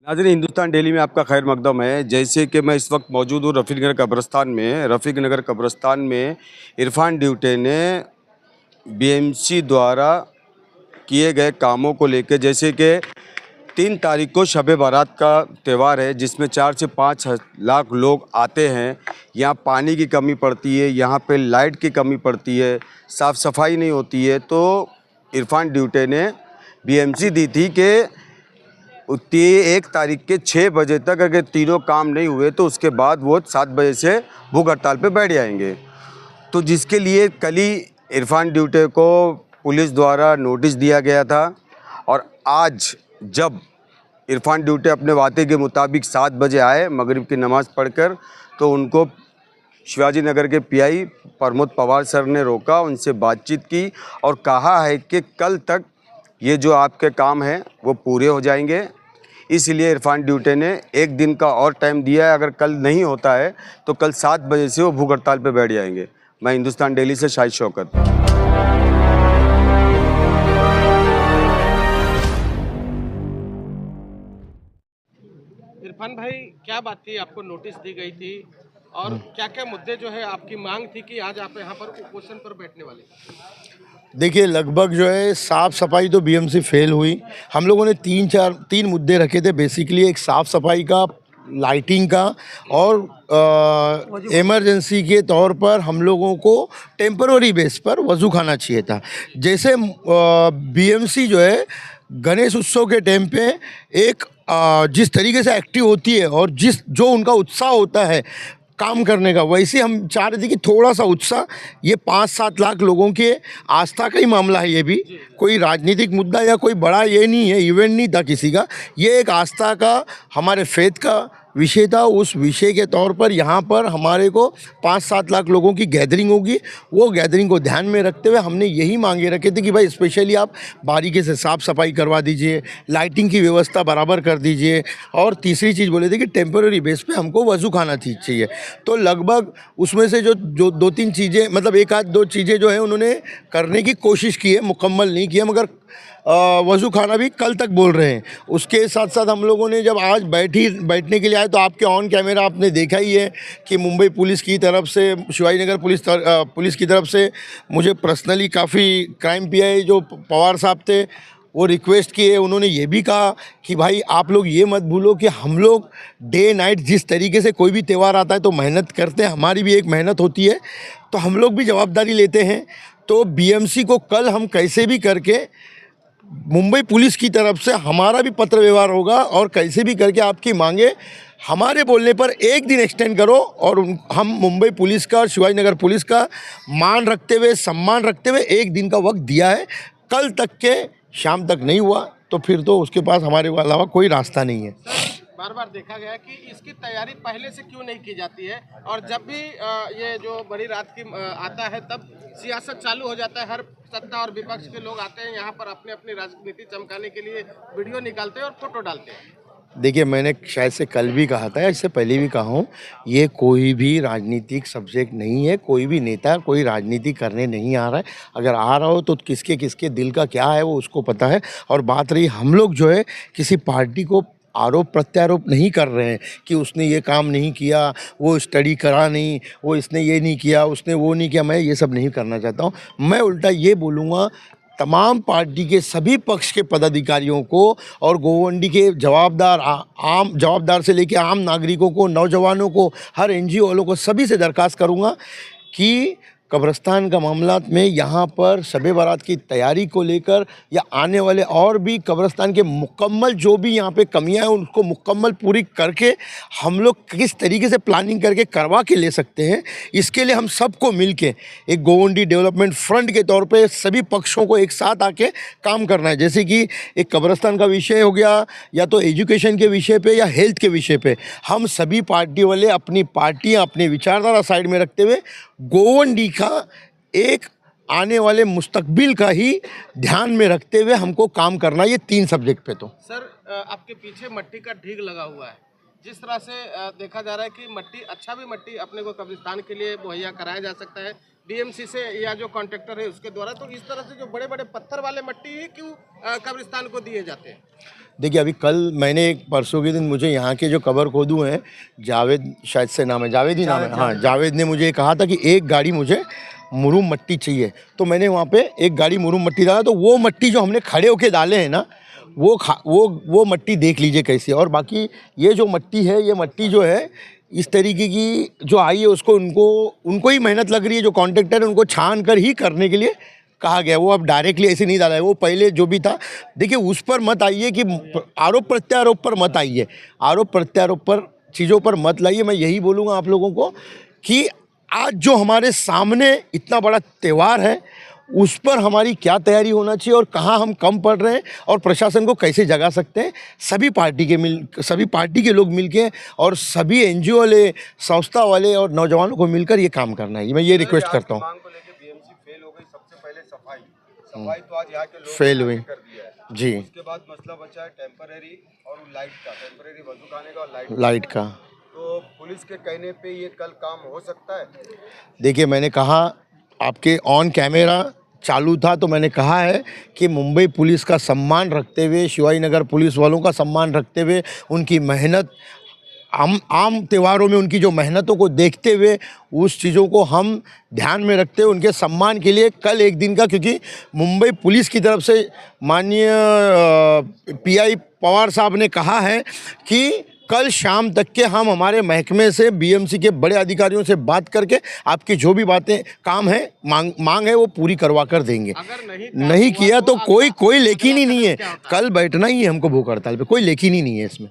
नाज़रीन, हिंदुस्तान डेली में आपका खैर मकदम है। जैसे कि मैं इस वक्त मौजूद हूँ रफ़ीक नगर कब्रिस्तान में इरफान ड्यूटे ने बीएमसी द्वारा किए गए कामों को लेकर, जैसे कि 3 तारीख को शब बारात का त्यौहार है जिसमें 4 से 5 लाख लोग आते हैं। यहाँ पानी की कमी पड़ती है, यहाँ पे लाइट की कमी पड़ती है, साफ़ सफाई नहीं होती है। तो इरफान ड्यूटे ने बीएमसी दी थी कि 1 तारीख के 6 बजे तक अगर तीनों काम नहीं हुए तो उसके बाद वो 7 बजे से भूख हड़ताल पे बैठ जाएंगे। तो जिसके लिए कल ही इरफान ड्यूटे को पुलिस द्वारा नोटिस दिया गया था और आज जब इरफान ड्यूटे अपने वादे के मुताबिक 7 बजे आए मगरिब की नमाज़ पढ़कर, तो उनको शिवाजी नगर के पीआई प्रमोद पवार सर ने रोका, उनसे बातचीत की और कहा है कि कल तक ये जो आपके काम हैं वो पूरे हो जाएंगे। इसलिए इरफान ड्यूटे ने 1 दिन का और टाइम दिया है। अगर कल नहीं होता है तो कल 7 बजे से वो भूख हड़ताल पर बैठ जाएंगे। मैं हिंदुस्तान डेली से शाहिद शौकत। इरफान भाई, क्या बात थी, आपको नोटिस दी गई थी और क्या क्या मुद्दे जो है आपकी मांग थी कि आज आप यहाँ पर उपोषण पर बैठने वाले? देखिए, लगभग जो है साफ़ सफाई तो बीएमसी फेल हुई। हम लोगों ने 3 मुद्दे रखे थे बेसिकली। एक साफ़ सफाई का, लाइटिंग का और इमरजेंसी के तौर पर हम लोगों को टेम्पररी बेस पर वज़ू खाना चाहिए था। जैसे बीएमसी जो है गणेश उत्सव के टाइम पे एक जिस तरीके से एक्टिव होती है और जो उनका उत्साह होता है काम करने का, वैसे हम चाह रहे थे कि थोड़ा सा उत्साह, ये 5-7 लाख लोगों के आस्था का ही मामला है। ये भी कोई राजनीतिक मुद्दा या कोई बड़ा ये नहीं है, इवेंट नहीं था किसी का। ये एक आस्था का, हमारे फेथ का विषय था। उस विषय के तौर पर यहाँ पर हमारे को 5-7 लाख लोगों की गैदरिंग होगी। वो गैदरिंग को ध्यान में रखते हुए हमने यही मांगे रखे थे कि भाई स्पेशली आप बारीकी से साफ़ सफाई करवा दीजिए, लाइटिंग की व्यवस्था बराबर कर दीजिए, और तीसरी चीज़ बोले थे कि टेम्पररी बेस पे हमको वज़ू खाना चाहिए। तो लगभग उसमें से जो 2-3 चीज़ें, मतलब 1-2 चीज़ें जो है उन्होंने करने की कोशिश की है, मुकम्मल नहीं किया, मगर वज़ू खाना भी कल तक बोल रहे हैं। उसके साथ साथ हम लोगों ने जब आज बैठने के लिए आए तो आपके ऑन कैमरा आपने देखा ही है कि मुंबई पुलिस की तरफ से, शिवाजी नगर पुलिस की तरफ से मुझे पर्सनली काफ़ी क्राइम पीआई जो पवार साहब थे वो रिक्वेस्ट किए। उन्होंने ये भी कहा कि भाई आप लोग ये मत भूलो कि हम लोग डे नाइट जिस तरीके से कोई भी त्यौहार आता है तो मेहनत करते हैं, हमारी भी एक मेहनत होती है, तो हम लोग भी जवाबदारी लेते हैं। तो बीएमसी को कल हम कैसे भी करके, मुंबई पुलिस की तरफ से हमारा भी पत्र व्यवहार होगा और कैसे भी करके आपकी मांगे हमारे बोलने पर 1 दिन एक्सटेंड करो। और हम मुंबई पुलिस का और शिवाजी नगर पुलिस का मान रखते हुए, सम्मान रखते हुए 1 दिन का वक्त दिया है। कल तक के शाम तक नहीं हुआ तो फिर तो उसके पास हमारे अलावा कोई रास्ता नहीं है। बार बार देखा गया कि इसकी तैयारी पहले से क्यों नहीं की जाती है, और जब भी ये जो बड़ी रात की आता है तब सियासत चालू हो जाता है। हर सत्ता और विपक्ष के लोग आते हैं यहाँ पर अपने अपनी राजनीति चमकाने के लिए, वीडियो निकालते हैं और फोटो डालते हैं। देखिए, मैंने शायद से कल भी कहा था, इससे पहले भी कहा हूँ, ये कोई भी राजनीतिक सब्जेक्ट नहीं है। कोई भी नेता कोई राजनीति करने नहीं आ रहा है। अगर आ रहा हो तो किसके किसके दिल का क्या है वो उसको पता है। और बात रही, हम लोग जो है किसी पार्टी को आरोप प्रत्यारोप नहीं कर रहे हैं कि उसने ये काम नहीं किया, वो स्टडी करा नहीं, वो इसने ये नहीं किया, उसने वो नहीं किया। मैं ये सब नहीं करना चाहता हूँ। मैं उल्टा ये बोलूँगा तमाम पार्टी के सभी पक्ष के पदाधिकारियों को और गोवंडी के जवाबदार से लेकर आम नागरिकों को, नौजवानों को, हर एनजीओ वालों को, सभी से दरख्वास्त करूँगा कि कब्रिस्तान का मामला में यहाँ पर शब बारात की तैयारी को लेकर या आने वाले और भी कब्रिस्तान के मुकम्मल जो भी यहाँ पे कमियाँ हैं उनको मुकम्मल पूरी करके हम लोग किस तरीके से प्लानिंग करके करवा के ले सकते हैं, इसके लिए हम सबको मिल के एक गोवंडी डेवलपमेंट फ्रंट के तौर पे सभी पक्षों को एक साथ आके काम करना है। जैसे कि एक कब्रिस्तान का विषय हो गया, या तो एजुकेशन के विषय पे या हेल्थ के विषय पे, हम सभी पार्टी वाले अपनी पार्टियाँ, अपनी विचारधारा साइड में रखते हुए गोवंडी का एक आने वाले मुस्तकबिल का ही ध्यान में रखते हुए हमको काम करना, ये 3 सब्जेक्ट पे। तो सर, आपके पीछे मट्टी का ढीग लगा हुआ है। जिस तरह से देखा जा रहा है कि मट्टी, अच्छा भी मट्टी अपने को कब्रिस्तान के लिए मुहैया कराया जा सकता है बीएमसी से या जो कॉन्ट्रैक्टर है उसके द्वारा, तो इस तरह से जो बड़े बड़े पत्थर वाले मट्टी ही क्यों कब्रिस्तान को दिए जाते हैं? देखिए अभी कल मैंने एक परसों के दिन मुझे यहाँ के जो कबर खोदू हैं, जावेद शायद से नाम है, जावेद ही नाम है, हाँ जावेद ने मुझे कहा था कि एक गाड़ी मुझे मुरुम मट्टी चाहिए। तो मैंने वहाँ पे एक गाड़ी मुरुम मट्टी डाला, तो वो मट्टी जो हमने खड़े होके डाले हैं ना, वो मट्टी देख लीजिए कैसी है। और बाकी ये जो मट्टी है, ये मट्टी जो है इस तरीके की जो आई है, उसको उनको ही मेहनत लग रही है, जो कॉन्ट्रैक्टर है उनको छान कर ही करने के लिए कहा गया। वो अब डायरेक्टली ऐसे नहीं डाला है, वो पहले जो भी था। देखिए उस पर मत आइए कि आरोप प्रत्यारोप पर मत आइए, आरोप प्रत्यारोप पर चीज़ों पर मत लाइए। मैं यही बोलूँगा आप लोगों को कि आज जो हमारे सामने इतना बड़ा त्यौहार है, उस पर हमारी क्या तैयारी होना चाहिए और कहाँ हम कम पड़ रहे हैं और प्रशासन को कैसे जगा सकते हैं। सभी पार्टी के लोग मिलके और सभी NGO वाले, संस्था वाले और नौजवानों को मिलकर ये काम करना है। मैं ये रिक्वेस्ट करता हूँ। मांग को लेके बीएमसी फेल हो गई। सबसे पहले सफाई तो आज यहाँ के लोग फेल हुई कर दिया है जी। उसके बाद मसला बचा है टेम्परेरी और लाइट का, टेम्परेरी वजू खाने का और लाइट का। तो पुलिस के कहने पे ये कल काम हो सकता है। देखिए मैंने कहा, आपके ऑन कैमरा चालू था, तो मैंने कहा है कि मुंबई पुलिस का सम्मान रखते हुए, शिवाजी नगर पुलिस वालों का सम्मान रखते हुए, उनकी मेहनत, आम त्योहारों में उनकी जो मेहनतों को देखते हुए, उस चीज़ों को हम ध्यान में रखते हुए उनके सम्मान के लिए कल एक दिन का, क्योंकि मुंबई पुलिस की तरफ से माननीय PI पवार साहब ने कहा है कि कल शाम तक के हम हमारे महकमे से, BMC के बड़े अधिकारियों से बात करके आपकी जो भी बातें काम है, मांग है, वो पूरी करवा कर देंगे। अगर नहीं किया तो कोई लेकिन ही नहीं है। कल बैठना ही है हमको भूख हड़ताल पे, कोई लेकिन ही नहीं है इसमें।